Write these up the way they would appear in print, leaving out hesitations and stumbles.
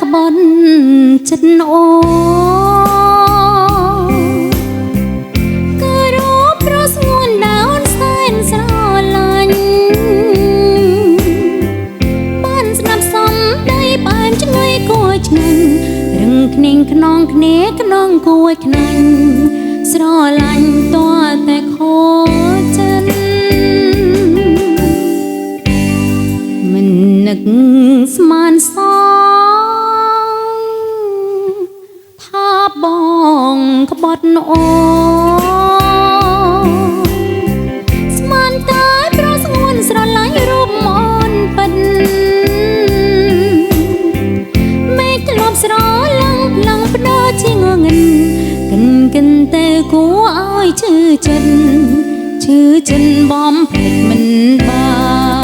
ក្បត់ចិត្តអូគឺរូបប្រស្ងួនដោនសែនស្រឡាញ់បានស្ដាប់សំដីបែបឆ្ងុយគួរឆ្ងាញ់រឹងគ្នេងខ្នងគ្នាខ្នងគួរខ្នាញ់ស្រឡាញ់តតែខូចចិត្តមិននឹកស្មានសងថាបងក្បត់អូស្មានតែប្រស្ងួនស្រឡាញ់រូបអូនពិតមេឃធ្លាប់ស្រឡាំងផ្លឹងផ្ដោជាងងឹនកិនតែគួរឲ្យឈឺចិត្តបំភ្លេចមិនបាន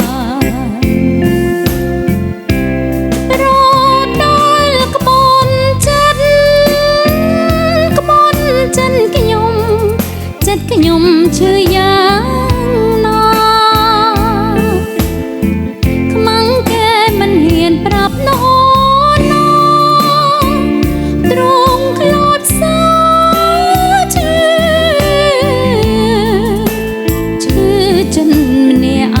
រដល់ក្បត់ចិត្តខ្ញុំឈឺយ៉ាងណាខ្មាំងគេមិនហ៊ានប្រាប់ណោណាទ្រង់ខ្លោចសើឈឺចិត្តម្នាក់ឯង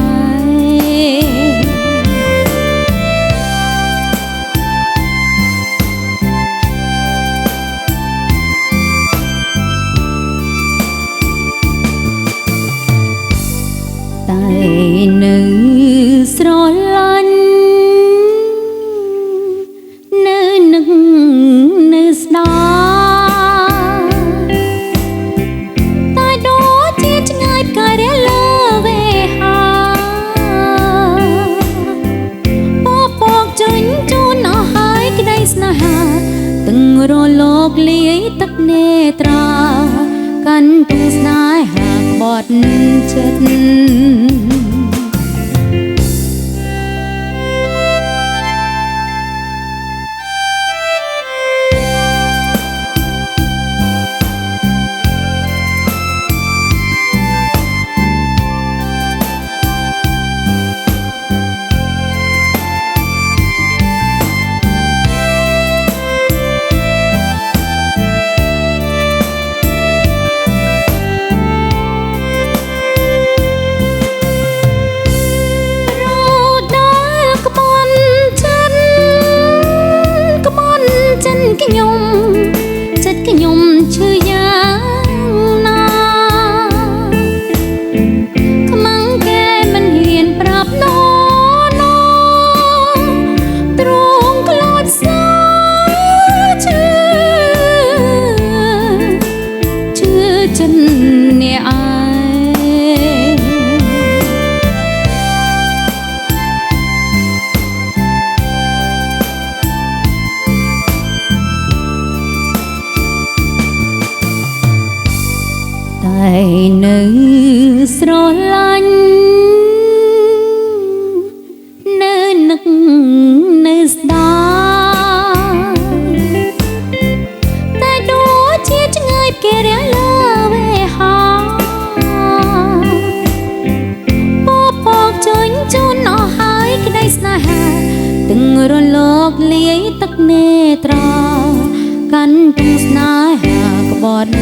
តែនៅស្រឡាញ់នៅនឹងនៅស្ដាតែដូចជាឆ្ងាយផ្កាយរលើវេហាពពកចេញជូនអស់ហើយក្តីស្នេហាទាំងរលកលាយទឹកនេត្រាកាន់ទូស្នេហាក្បត់ចិត្តចិត្តខ្ញុំឈឺយ៉ាងណាខ្មាំងគេមិនហ៊ានប្រាប់ណោណាទ្រង់ខ្លោចសើឈឺចិត្តអ្នកឯងតែនៅស្រឡាញ់នៅនឹកនៅស្ដាតែដូចជាឆ្ងាយគេរាំងលើវេហាពពកចេញជូនអស់ហើយក្តីស្នេហាទាំងរលកលាយទឹកនេត្រាកាន់ទាំងស្នេហាក្បត់